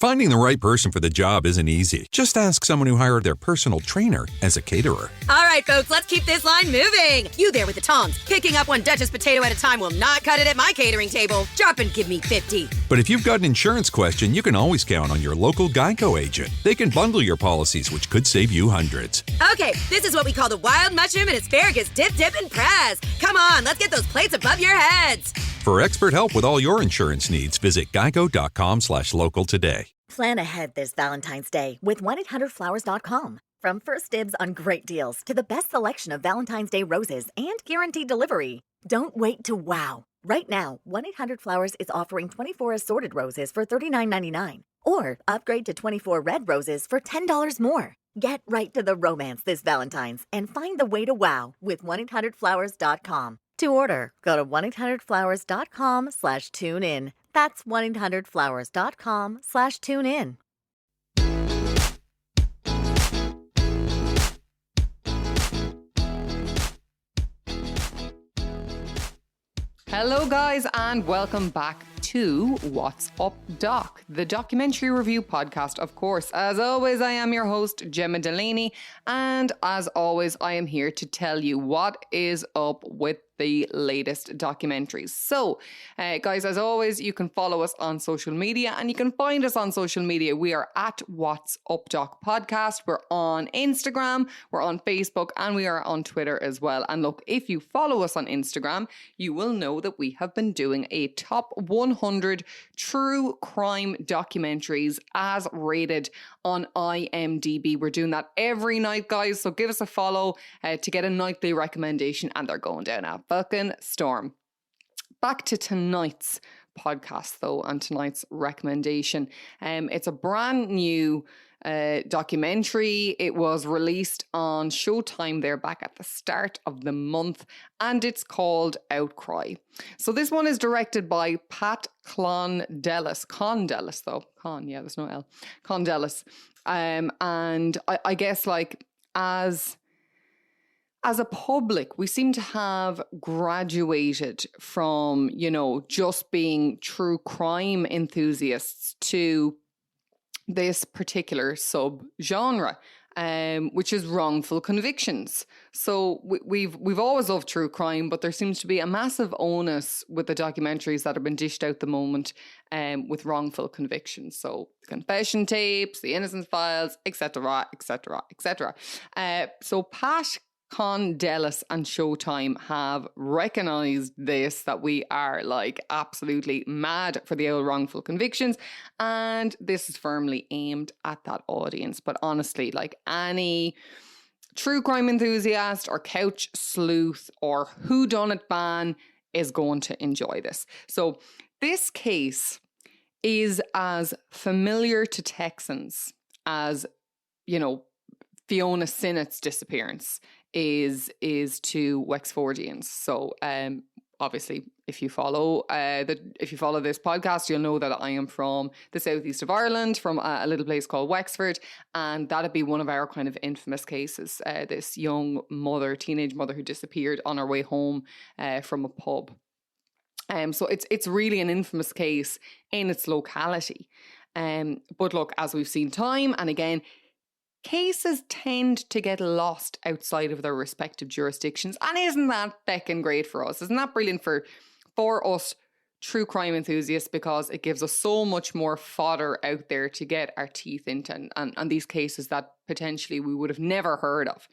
Finding the right person for the job isn't easy. Just ask someone who hired their personal trainer as a caterer. All right, folks, let's keep this line moving. You there with the tongs. Picking up one Duchess potato at a time will not cut it at my catering table. Drop and give me 50. But if you've got an insurance question, you can always count on your local Geico agent. They can bundle your policies, which could save you hundreds. Okay, this is what we call the wild mushroom and asparagus dip, and press. Come on, let's get those plates above your heads. For expert help with all your insurance needs, visit geico.com/local today. Plan ahead this Valentine's Day with 1-800-Flowers.com. From first dibs on great deals to the best selection of Valentine's Day roses and guaranteed delivery. Don't wait to wow. Right now, 1-800-Flowers is offering 24 assorted roses for $39.99. Or upgrade to 24 red roses for $10 more. Get right to the romance this Valentine's and find the way to wow with 1-800-Flowers.com. To order, go to 1-800-Flowers.com/tune-in. That's 1-800-Flowers.com/tune-in. Hello guys and welcome back to What's Up Doc, the documentary review podcast, of course. As always, I am your host, Gemma Delaney, and as always, I am here to tell you what is up with the latest documentaries. So, guys, as always, you can follow us on social media and you can find us on social media. We are at What's Up Doc Podcast. We're on Instagram, we're on Facebook, and we are on Twitter as well. And look, if you follow us on Instagram, you will know that we have been doing a top 100 true crime documentaries as rated on IMDb. We're doing that every night, guys. So give us a follow to get a nightly recommendation, and they're going down a fucking storm. Back to tonight's podcast, though, and tonight's recommendation. It's a brand new documentary. It was released on Showtime there back at the start of the month, and it's called Outcry. So this one is directed by Pat Condellis, there's no L, Condellis. And I guess, like, as a public, we seem to have graduated from, you know, just being true crime enthusiasts to this particular sub-genre, which is wrongful convictions. So we've always loved true crime, but there seems to be a massive onus with the documentaries that have been dished out at the moment with wrongful convictions. So confession tapes, the Innocence Files, etc., etc., etc. So Pat Condellis and Showtime have recognised this, that we are like absolutely mad for the old wrongful convictions, and this is firmly aimed at that audience. But honestly, like, any true crime enthusiast or couch sleuth or whodunit fan is going to enjoy this. So this case is as familiar to Texans as, you know, Fiona Sinnott's disappearance is to Wexfordians. So obviously, if you follow this podcast, you'll know that I am from the southeast of Ireland, from a little place called Wexford, and that'd be one of our kind of infamous cases. This young teenage mother who disappeared on her way home from a pub. So it's really an infamous case in its locality. But look, as we've seen time and again, cases tend to get lost outside of their respective jurisdictions. And isn't that feckin' great for us? Isn't that brilliant for us true crime enthusiasts? Because it gives us so much more fodder out there to get our teeth into and these cases that potentially we would have never heard of.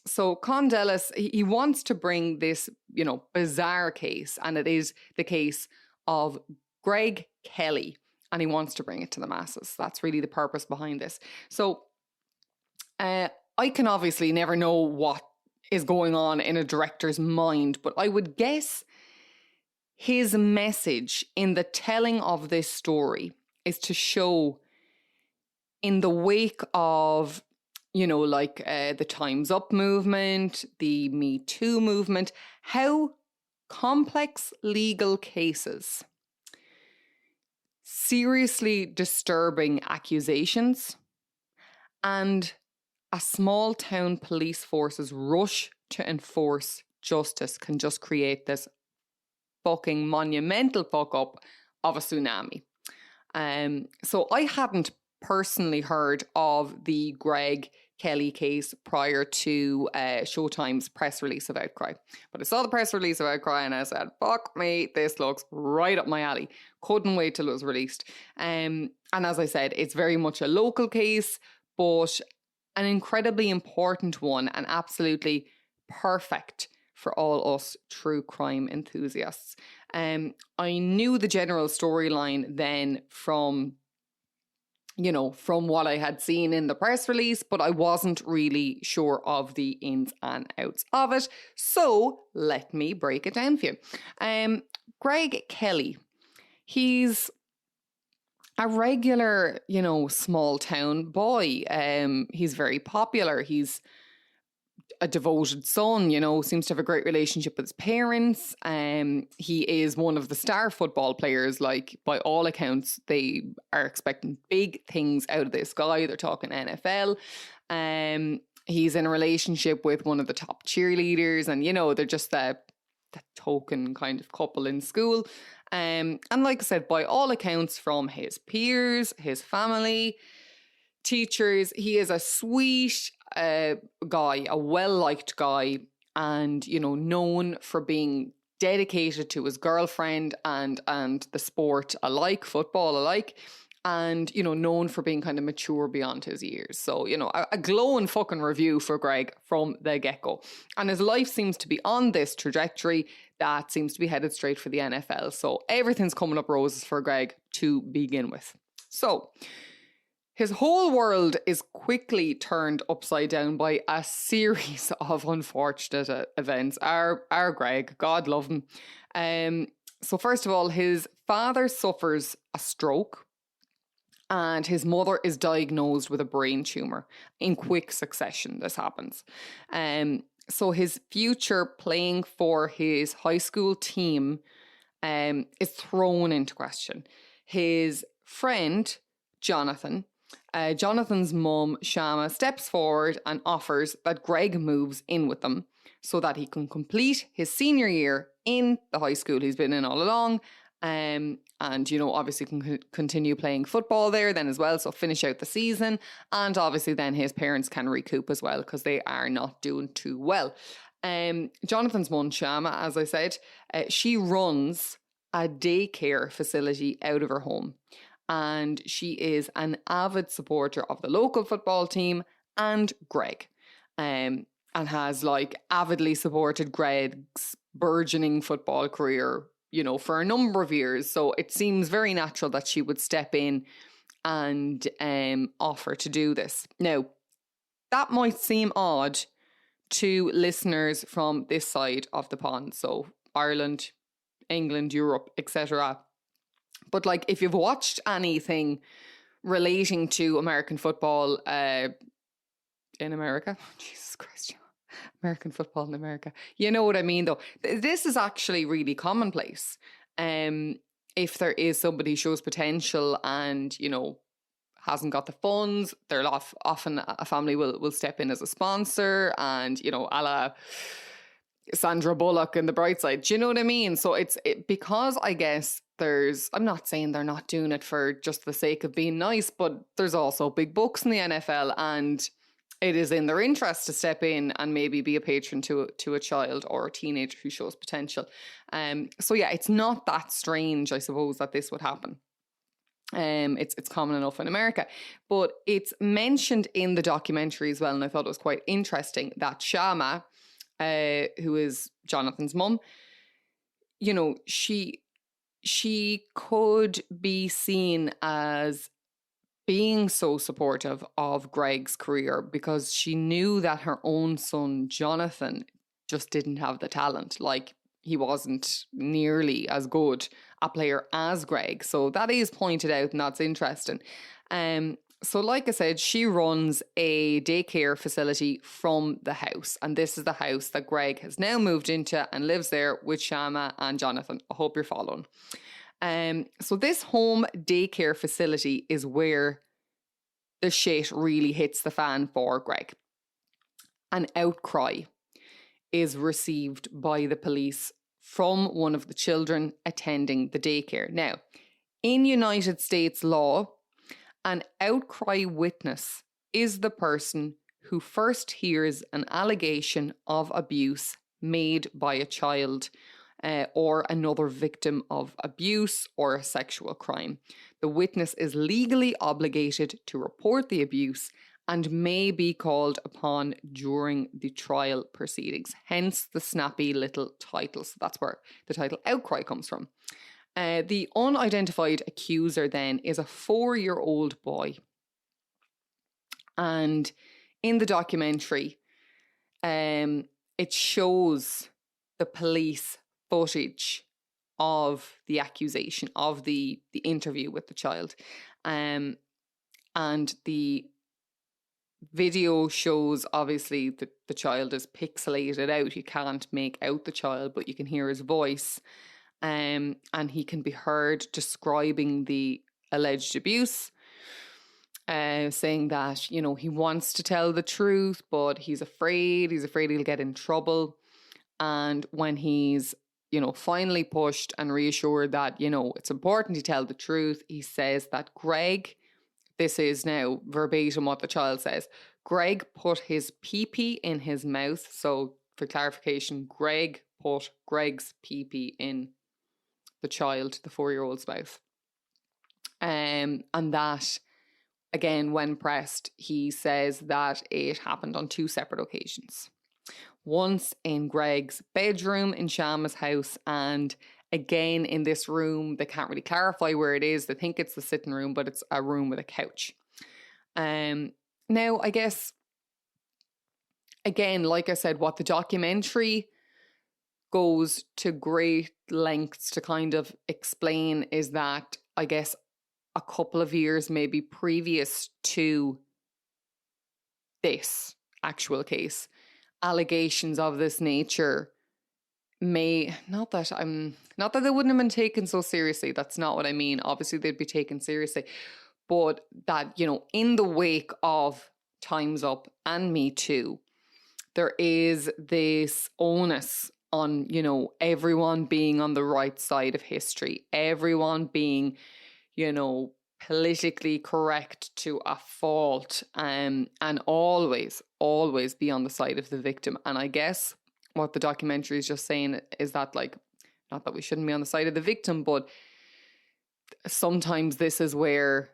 So Condellis, he wants to bring this, you know, bizarre case, and it is the case of Greg Kelley, and he wants to bring it to the masses. That's really the purpose behind this. So I can obviously never know what is going on in a director's mind, but I would guess his message in the telling of this story is to show, in the wake of, you know, like the Time's Up movement, the Me Too movement, how complex legal cases, seriously disturbing accusations, and a small town police force's rush to enforce justice can just create this fucking monumental fuck up of a tsunami. So I hadn't personally heard of the Greg Kelley case prior to Showtime's press release of Outcry. But I saw the press release of Outcry and I said, fuck me, this looks right up my alley. Couldn't wait till it was released. And as I said, it's very much a local case, but an incredibly important one and absolutely perfect for all us true crime enthusiasts. I knew the general storyline then from what I had seen in the press release, but I wasn't really sure of the ins and outs of it. So let me break it down for you. Greg Kelley, he's a regular, small town boy. He's very popular. He's a devoted son, seems to have a great relationship with his parents. He is one of the star football players. Like, by all accounts, they are expecting big things out of this guy. They're talking NFL. He's in a relationship with one of the top cheerleaders, and they're just the token kind of couple in school. And like I said, by all accounts, from his peers, his family, teachers, he is a sweet guy, a well-liked guy, and known for being dedicated to his girlfriend and the sport alike, football alike, and known for being kind of mature beyond his years. So a glowing fucking review for Greg from the get-go, and his life seems to be on this trajectory that seems to be headed straight for the NFL. So everything's coming up roses for Greg to begin with. So his whole world is quickly turned upside down by a series of unfortunate events. Our Greg, God love him. So first of all, his father suffers a stroke and his mother is diagnosed with a brain tumour. In quick succession, this happens. So his future playing for his high school team is thrown into question. His friend, Jonathan's mum, Shama, steps forward and offers that Greg moves in with them so that he can complete his senior year in the high school he's been in all along. And, obviously can continue playing football there then as well, so finish out the season. And obviously then his parents can recoup as well because they are not doing too well. Jonathan's mum, Shama, as I said, she runs a daycare facility out of her home. And she is an avid supporter of the local football team and Greg, and has avidly supported Greg's burgeoning football career, for a number of years. So it seems very natural that she would step in and offer to do this. Now, that might seem odd to listeners from this side of the pond, so Ireland, England, Europe, etc. But if you've watched anything relating to American football in America, Jesus Christ, American football in America, you know what I mean though. This is actually really commonplace. If there is somebody who shows potential and, hasn't got the funds, they're often a family will step in as a sponsor and, a la Sandra Bullock in The Bright Side. Do you know what I mean? So it's because I guess I'm not saying they're not doing it for just the sake of being nice, but there's also big bucks in the NFL and it is in their interest to step in and maybe be a patron to a child or a teenager who shows potential. So yeah, it's not that strange, I suppose, that this would happen. It's common enough in America, but it's mentioned in the documentary as well, and I thought it was quite interesting that Shama, who is Jonathan's mum, she could be seen as being so supportive of Greg's career because she knew that her own son, Jonathan, just didn't have the talent. He wasn't nearly as good a player as Greg. So that is pointed out and that's interesting. So like I said, she runs a daycare facility from the house. And this is the house that Greg has now moved into and lives there with Shama and Jonathan. I hope you're following. So this home daycare facility is where the shit really hits the fan for Greg. An outcry is received by the police from one of the children attending the daycare. Now, In United States law, an outcry witness is the person who first hears an allegation of abuse made by a child or another victim of abuse or a sexual crime. The witness is legally obligated to report the abuse and may be called upon during the trial proceedings. Hence the snappy little title. So that's where the title Outcry comes from. The unidentified accuser then is a 4-year-old boy. And in the documentary, it shows the police footage of the accusation, of the interview with the child. And the video shows, obviously, that the child is pixelated out. You can't make out the child, but you can hear his voice. And he can be heard describing the alleged abuse, saying that, you know, he wants to tell the truth, but he's afraid he'll get in trouble. And when he's, you know, finally pushed and reassured that, you know, it's important to tell the truth, he says that Greg, this is now verbatim what the child says, Greg put his pee-pee in his mouth. So for clarification, Greg put Greg's pee-pee in the child, the 4-year-old's mouth. And that, again, when pressed, he says that it happened on 2 separate occasions. Once in Greg's bedroom in Shama's house, and again in this room. They can't really clarify where it is. They think it's the sitting room, but it's a room with a couch. Now, I guess, again, like I said, what the documentary goes to great lengths to kind of explain is that, I guess, a couple of years maybe previous to this actual case, allegations of this nature may, not that they wouldn't have been taken so seriously, that's not what I mean, obviously they'd be taken seriously, but that, you know, in the wake of Time's Up and Me Too, there is this onus on, you know, everyone being on the right side of history, everyone being, you know, politically correct to a fault, and always be on the side of the victim. And I guess what the documentary is just saying is that, like, not that we shouldn't be on the side of the victim, but sometimes this is where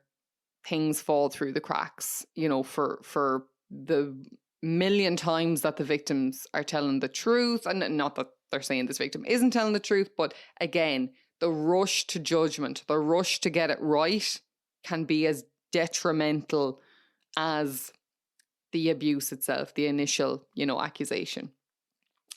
things fall through the cracks, you know, for the million times that the victims are telling the truth, and not that they're saying this victim isn't telling the truth, but again, the rush to judgment, the rush to get it right can be as detrimental as the abuse itself, the initial, you know, accusation.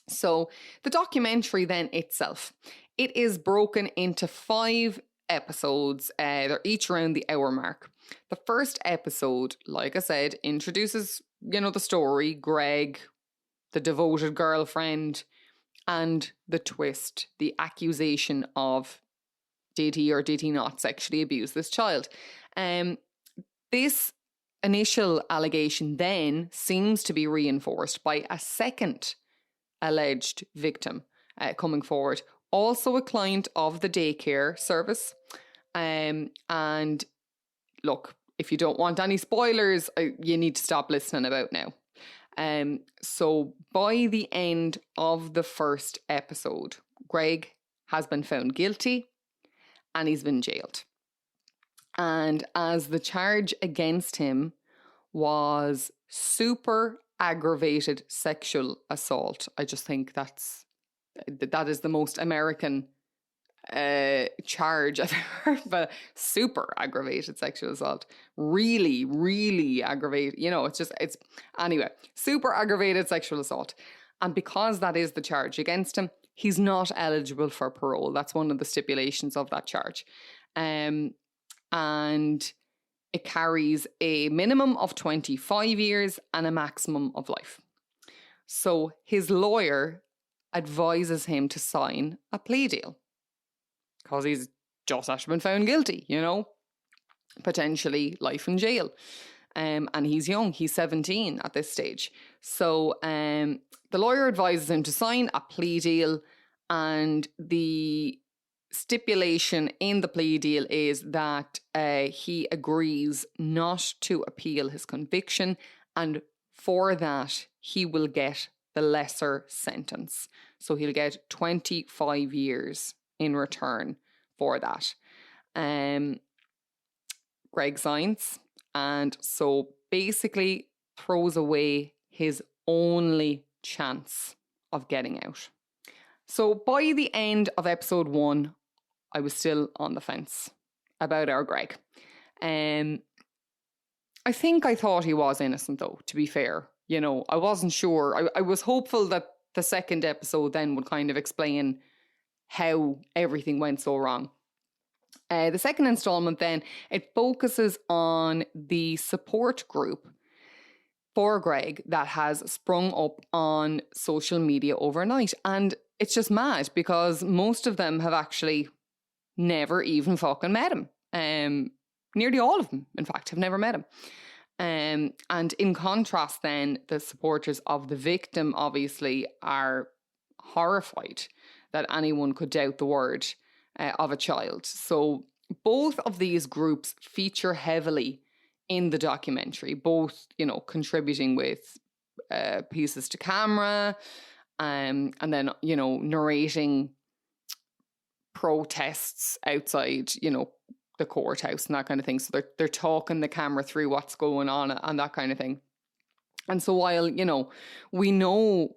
So the documentary then itself, it is broken into 5 episodes. They're each around the hour mark. The first episode, like I said, introduces, you know, the story, Greg, the devoted girlfriend, and the twist, the accusation of did he or did he not sexually abuse this child. This initial allegation then seems to be reinforced by a second alleged victim coming forward, also a client of the daycare service. And look, if you don't want any spoilers, you need to stop listening about now. So by the end of the first episode, Greg has been found guilty and he's been jailed. And as the charge against him was super aggravated sexual assault, I just think that is the most American charge I've heard, but super aggravated sexual assault, really, really aggravated, you know, it's anyway, super aggravated sexual assault. And because that is the charge against him, he's not eligible for parole. That's one of the stipulations of that charge. And it carries a minimum of 25 years and a maximum of life. So his lawyer advises him to sign a plea deal because he's just actually been found guilty, you know, potentially life in jail. And he's young, he's 17 at this stage. So the lawyer advises him to sign a plea deal, and the stipulation in the plea deal is that he agrees not to appeal his conviction, and for that he will get the lesser sentence. So he'll get 25 years in return for that. Greg signs, and so basically throws away his only chance of getting out. So by the end of episode 1, I was still on the fence about our Greg. I think I thought he was innocent, though, to be fair. You know, I wasn't sure. I was hopeful that the second episode then would kind of explain how everything went so wrong. The second installment then, it focuses on the support group for Greg that has sprung up on social media overnight. And it's just mad because most of them have actually never even fucking met him. Nearly all of them, in fact, have never met him. And in contrast then, the supporters of the victim obviously are horrified that anyone could doubt the word of a child. So both of these groups feature heavily in the documentary, both, you know, contributing with pieces to camera, and then, you know, narrating protests outside, you know, the courthouse and that kind of thing. So they're talking the camera through what's going on and that kind of thing. And so while, you know, we know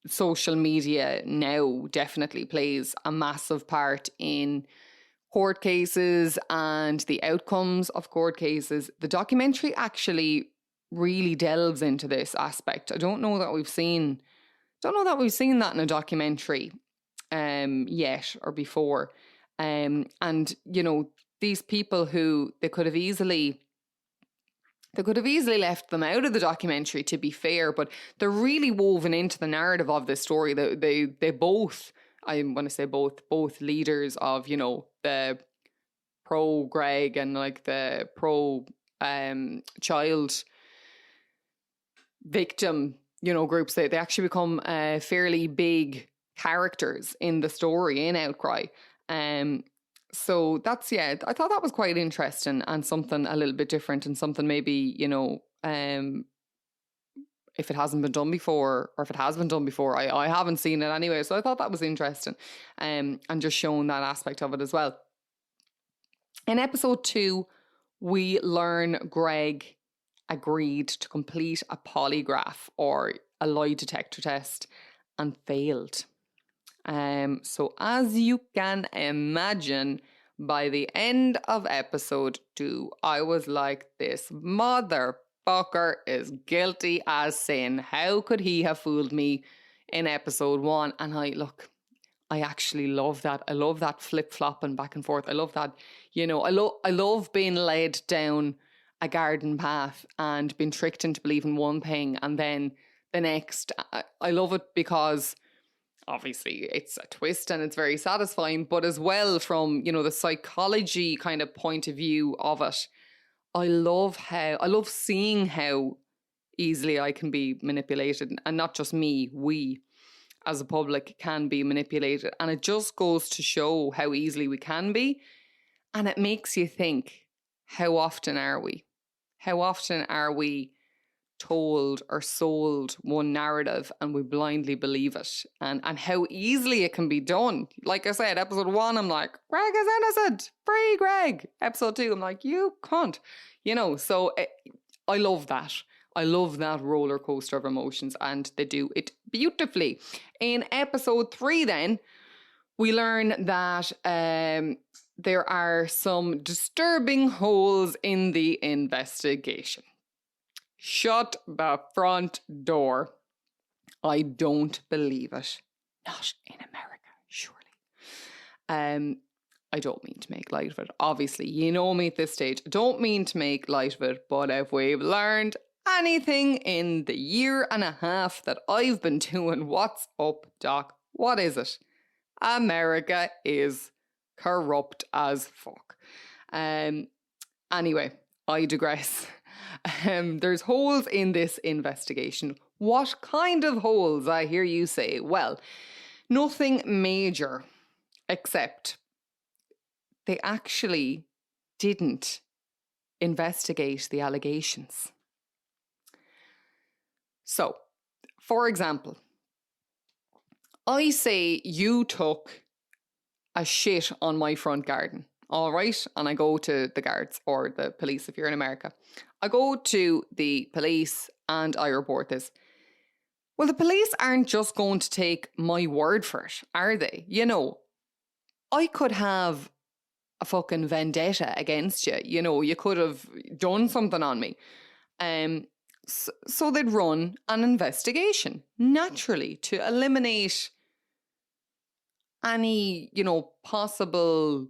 social media now definitely plays a massive part in court cases and the outcomes of court cases, the documentary actually really delves into this aspect. I don't know that we've seen that in a documentary yet or before. And, you know, these people who they could have easily left them out of the documentary, to be fair, but they're really woven into the narrative of this story. They both, I want to say both leaders of, you know, the pro Greg and like the pro child victim, you know, groups, they actually become fairly big characters in the story in Outcry. So that's, yeah, I thought that was quite interesting and something a little bit different and something maybe, you know, if it hasn't been done before, or if it has been done before, I haven't seen it anyway. So I thought that was interesting, and just showing that aspect of it as well. In episode 2, we learn Greg agreed to complete a polygraph or a lie detector test and failed. So as you can imagine, by the end of episode 2, I was like, this motherfucker is guilty as sin. How could he have fooled me in episode 1? And I actually love that. I love that flip-flopping back and forth. I love that, you know, I love being led down a garden path and being tricked into believing one thing and then the next. I love it because obviously it's a twist and it's very satisfying, but as well from, you know, the psychology kind of point of view of it, I love seeing how easily I can be manipulated, and not just me, we as a public can be manipulated. And it just goes to show how easily we can be. And it makes you think, how often are we? How often are we told or sold one narrative and we blindly believe it, and how easily it can be done? Like I said, episode 1, I'm like, Greg is innocent, free Greg. Episode 2, I'm like, you cunt, you know. So I love that roller coaster of emotions, and they do it beautifully. In episode 3 then, we learn that there are some disturbing holes in the investigation. Shut the front door. I don't believe it. Not in America, surely. I don't mean to make light of it. Obviously, you know me at this stage. I don't mean to make light of it, but if we've learned anything in the year and a half that I've been doing What's Up, Doc, what is it? America is corrupt as fuck. Anyway, I digress. There's holes in this investigation. What kind of holes, I hear you say? Well, nothing major, except they actually didn't investigate the allegations. So, for example, I say you took a shit on my front garden, all right? And I go to the guards or the police if you're in America. I go to the police and I report this. Well, the police aren't just going to take my word for it, are they? You know, I could have a fucking vendetta against you. You know, you could have done something on me. So they'd run an investigation, naturally, to eliminate any, you know, possible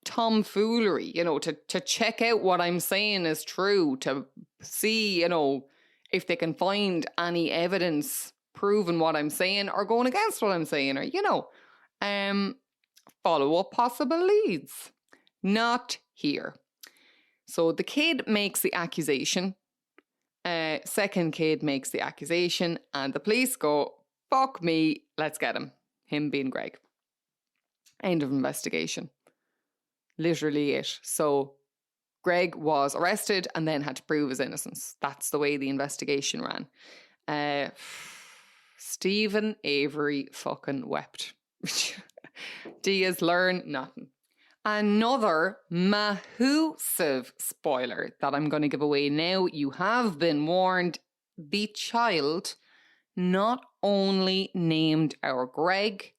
tomfoolery, you know, to check out what I'm saying is true, to see, you know, if they can find any evidence proving what I'm saying or going against what I'm saying, or, you know, follow up possible leads. Not here. So the kid makes the accusation. Second kid makes the accusation, and the police go, fuck me, let's get him. Him being Greg. End of investigation. Literally it. So Greg was arrested and then had to prove his innocence. That's the way the investigation ran. Stephen Avery fucking wept. Do you learn nothing? Another massive spoiler that I'm going to give away now. You have been warned. The child not only named our Greg,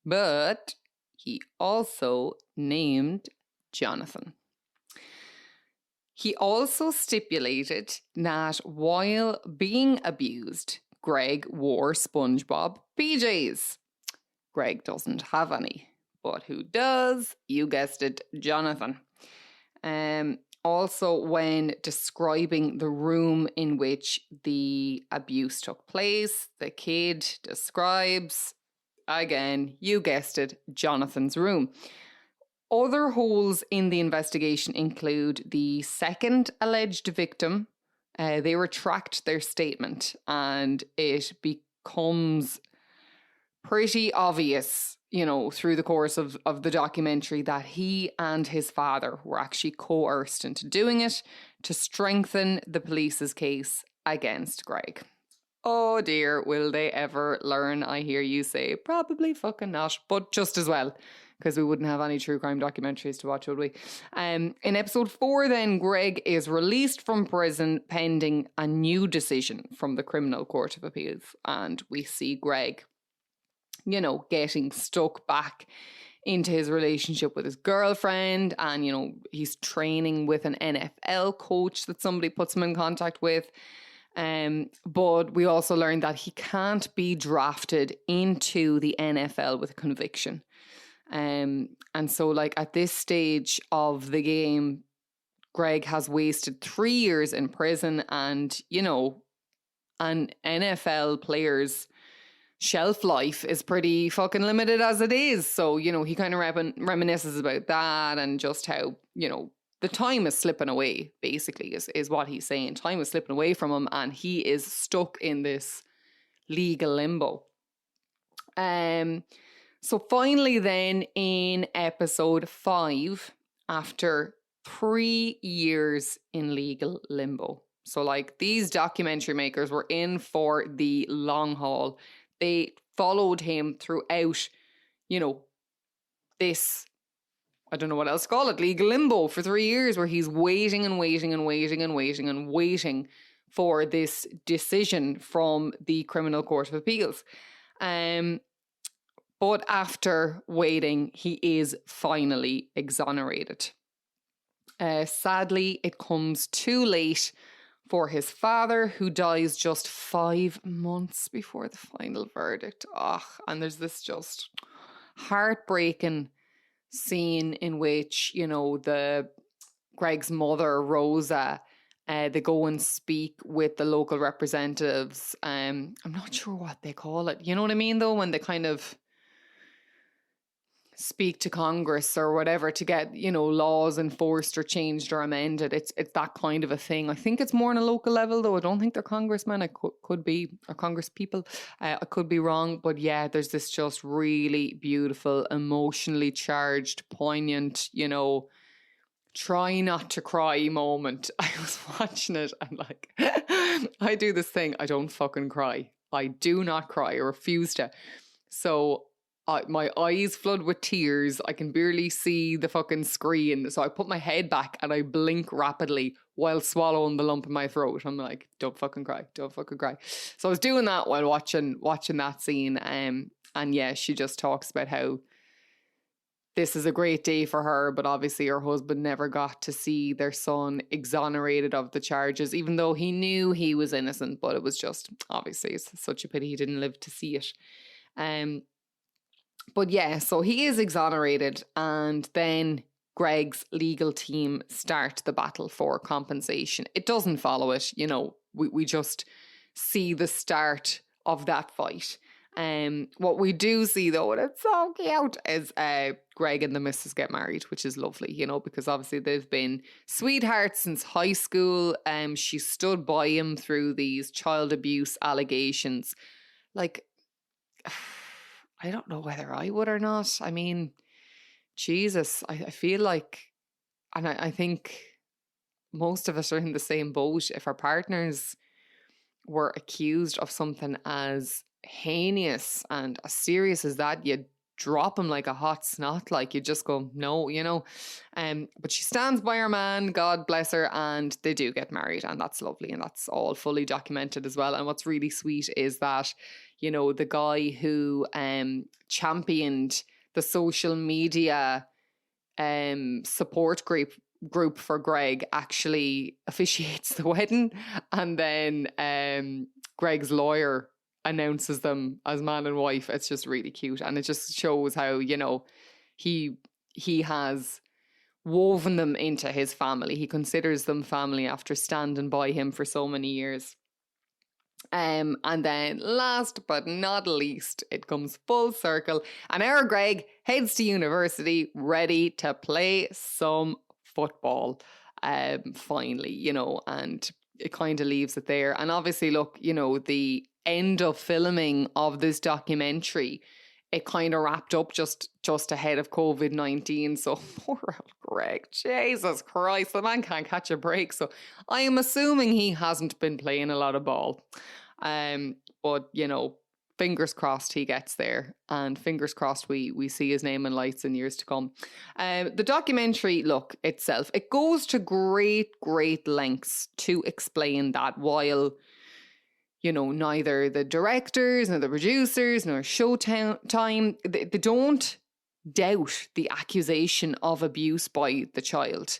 but he also named Jonathan. He also stipulated that while being abused, Greg wore SpongeBob PJs. Greg doesn't have any, but who does? You guessed it, Jonathan. Also, when describing the room in which the abuse took place, the kid describes, again, you guessed it, Jonathan's room. Other holes in the investigation include the second alleged victim. They retract their statement, and it becomes pretty obvious, you know, through the course of the documentary that he and his father were actually coerced into doing it to strengthen the police's case against Greg. Oh dear, will they ever learn? I hear you say, probably fucking not, but just as well, because we wouldn't have any true crime documentaries to watch, would we? In episode 4 then, Greg is released from prison pending a new decision from the Criminal Court of Appeals, and we see Greg, you know, getting stuck back into his relationship with his girlfriend, and, you know, he's training with an NFL coach that somebody puts him in contact with. But we also learned that he can't be drafted into the NFL with a conviction. And so, like, at this stage of the game, Greg has wasted 3 years in prison, and, you know, an NFL player's shelf life is pretty fucking limited as it is. So, you know, he kind of reminisces about that, and just how, you know, the time is slipping away, basically, is what he's saying. Time is slipping away from him, and he is stuck in this legal limbo. So finally then, in episode 5, after 3 years in legal limbo, so like these documentary makers were in for the long haul. They followed him throughout, you know, this, I don't know what else to call it, legal limbo for 3 years, where he's waiting and waiting and waiting and waiting and waiting for this decision from the Criminal Court of Appeals. But after waiting, he is finally exonerated. Sadly, it comes too late for his father, who dies just 5 months before the final verdict. And there's this just heartbreaking scene in which, you know, Greg's mother, Rosa, they go and speak with the local representatives. I'm not sure what they call it. You know what I mean, though? When they kind of speak to Congress or whatever to get, you know, laws enforced or changed or amended. It's that kind of a thing. I think it's more on a local level, though. I don't think they're congressmen. I could be, or congress people. I could be wrong. But yeah, there's this just really beautiful, emotionally charged, poignant, you know, try not to cry moment. I was watching it and like, I do this thing. I don't fucking cry. I do not cry. I refuse to. So my eyes flood with tears. I can barely see the fucking screen. So I put my head back and I blink rapidly while swallowing the lump in my throat. I'm like, don't fucking cry. Don't fucking cry. So I was doing that while watching that scene. And yeah, she just talks about how this is a great day for her, but obviously her husband never got to see their son exonerated of the charges, even though he knew he was innocent. But it was just, obviously, it's such a pity he didn't live to see it. But yeah, so he is exonerated, and then Greg's legal team start the battle for compensation. It doesn't follow it, you know, we just see the start of that fight. What we do see, though, and it's so cute, is Greg and the missus get married, which is lovely, you know, because obviously they've been sweethearts since high school. She stood by him through these child abuse allegations. Like, I don't know whether I would or not. I mean, Jesus, I feel like, and I think most of us are in the same boat. If our partners were accused of something as heinous and as serious as that, you'd drop him like a hot snot. Like, you just go, no, you know. But she stands by her man, God bless her, and they do get married, and that's lovely, and that's all fully documented as well. And what's really sweet is that, you know, the guy who championed the social media support group for Greg actually officiates the wedding, and then Greg's lawyer announces them as man and wife. It's just really cute, and it just shows how, you know, he has woven them into his family. He considers them family after standing by him for so many years. And then last but not least, it comes full circle, and our Greg heads to university ready to play some football, finally, you know, and it kind of leaves it there. And obviously, look, you know, the end of filming of this documentary, it kind of wrapped up just ahead of COVID-19. So poor old Greg, Jesus Christ, the man can't catch a break. So I am assuming he hasn't been playing a lot of ball. But, you know, fingers crossed he gets there, and fingers crossed we see his name in lights in years to come. The documentary, look, itself, it goes to great lengths to explain that, while, you know, neither the directors nor the producers nor Showtime, they don't doubt the accusation of abuse by the child.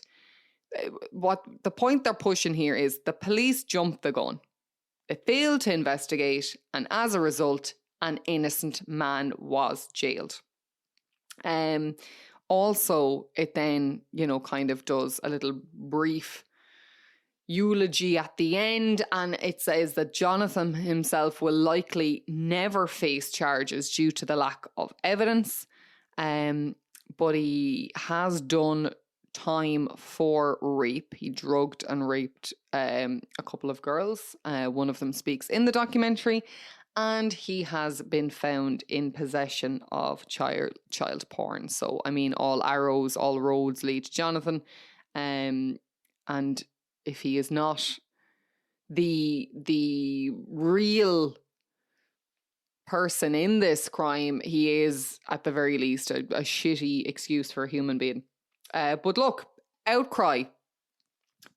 What the point they're pushing here is the police jumped the gun. They failed to investigate, and as a result, an innocent man was jailed. Also, it then, you know, kind of does a little brief eulogy at the end, and it says that Jonathan himself will likely never face charges due to the lack of evidence, but he has done time for rape. He drugged and raped a couple of girls. One of them speaks in the documentary, and he has been found in possession of child porn. So, I mean, all roads lead to Jonathan, and if he is not the real person in this crime, he is at the very least a shitty excuse for a human being. But look, Outcry,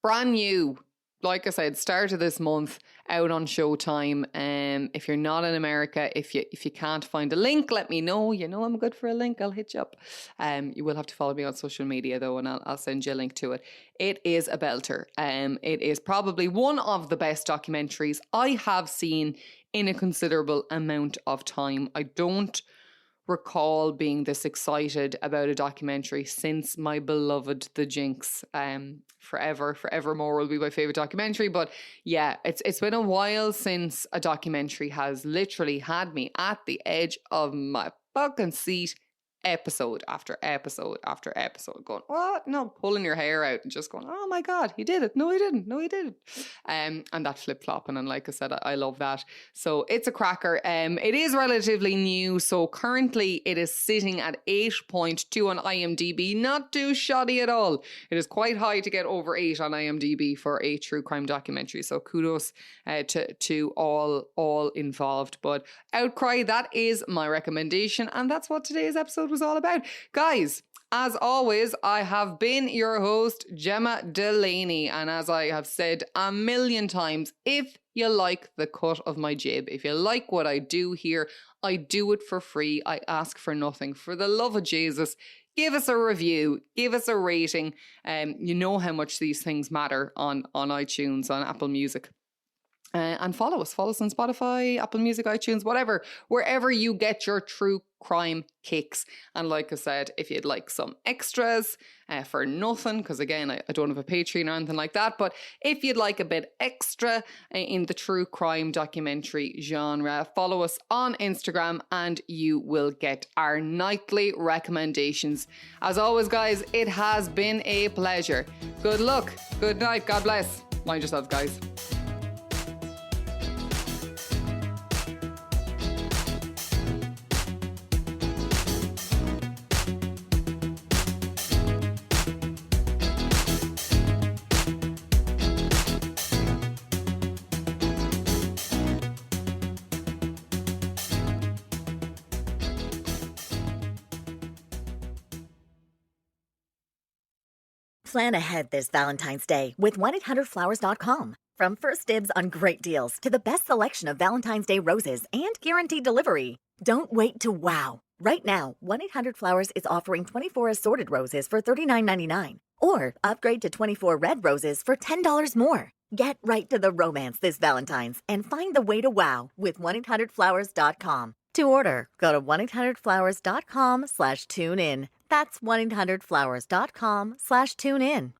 brand new, like I said, started this month, out on Showtime. If you're not in America, if you can't find a link, let me know. You know I'm good for a link. I'll hit you up. You will have to follow me on social media though, and I'll send you a link to it. It is a belter. It is probably one of the best documentaries I have seen in a considerable amount of time. I don't recall being this excited about a documentary since my beloved The Jinx. Forevermore will be my favourite documentary. But yeah, it's been a while since a documentary has literally had me at the edge of my fucking seat episode after episode after episode going, what? No, pulling your hair out and just going, oh my God, he did it. No, he didn't. No, he didn't. And that flip-flopping. And like I said, I love that. So it's a cracker. It is relatively new. So currently it is sitting at 8.2 on IMDb. Not too shoddy at all. It is quite high to get over 8 on IMDb for a true crime documentary. So kudos to all involved. But Outcry, that is my recommendation. And that's what today's episode was all about. Guys, as always, I have been your host, Gemma Delaney. And as I have said a million times, if you like the cut of my jib, if you like what I do here, I do it for free. I ask for nothing. For the love of Jesus, give us a review, give us a rating. You know how much these things matter on iTunes, on Apple Music. And follow us on Spotify, Apple Music, iTunes, whatever, wherever you get your true crime kicks. And like I said, if you'd like some extras for nothing, because again, I don't have a Patreon or anything like that, but if you'd like a bit extra in the true crime documentary genre, follow us on Instagram and you will get our nightly recommendations. As always, guys, it has been a pleasure. Good luck, good night, God bless. Mind yourselves, guys. Plan ahead this Valentine's Day with 1-800-Flowers.com. From first dibs on great deals to the best selection of Valentine's Day roses and guaranteed delivery. Don't wait to wow. Right now, 1-800-Flowers is offering 24 assorted roses for $39.99. Or upgrade to 24 red roses for $10 more. Get right to the romance this Valentine's and find the way to wow with 1-800-Flowers.com. To order, go to 1-800-Flowers.com/tune in. That's 1-800-Flowers.com/tune in.